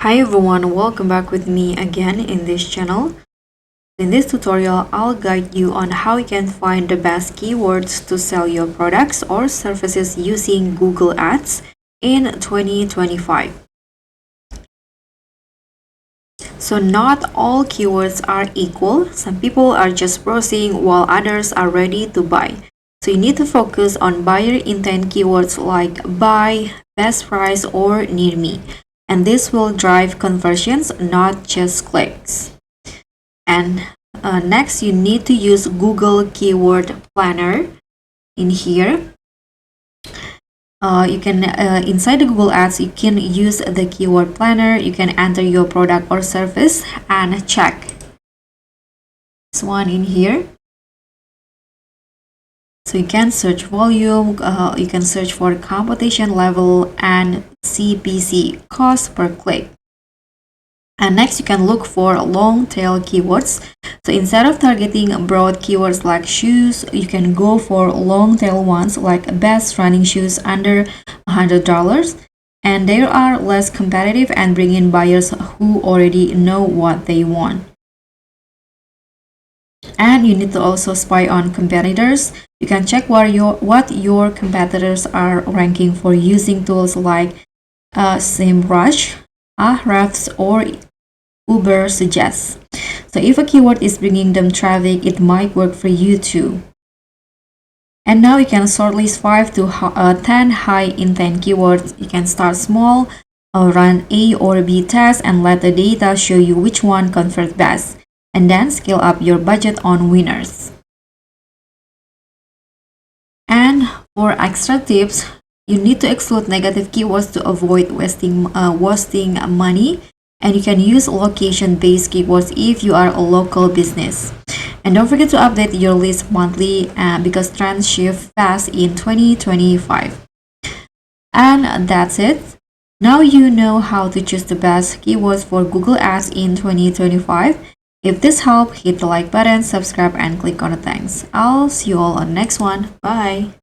Hi everyone, welcome back with me again in this channel. In this tutorial, I'll guide you on how you can find the best keywords to sell your products or services using Google Ads in 2025. So not all keywords are equal. Some people are just browsing while others are ready to buy. So you need to focus on buyer intent keywords like buy, best price, or near me. And this will drive conversions, not just clicks. And next, you need to use Google Keyword Planner in here. You can inside the Google Ads, you can use the Keyword Planner. You can enter your product or service and check this one in here. So you can search volume, you can search for competition level and CPC, cost per click. And next, you can look for long tail keywords. So instead of targeting broad keywords like shoes, you can go for long tail ones like best running shoes under $100. And they are less competitive and bring in buyers who already know what they want. And you need to also spy on competitors. You can check what your competitors are ranking for using tools like SEMrush, Ahrefs, or Uber Suggests. So if a keyword is bringing them traffic, it might work for you too. And now you can shortlist 5 to 10 high intent keywords. You can start small, run A or B tests, and let the data show you which one converts best. And then scale up your budget on winners. And for extra tips, you need to exclude negative keywords to avoid wasting money. And you can use location-based keywords if you are a local business. And don't forget to update your list monthly because trends shift fast in 2025. And that's it. Now you know how to choose the best keywords for Google Ads in 2025. If this helped, hit the like button, subscribe, and click on the thanks. I'll see you all on the next one. Bye.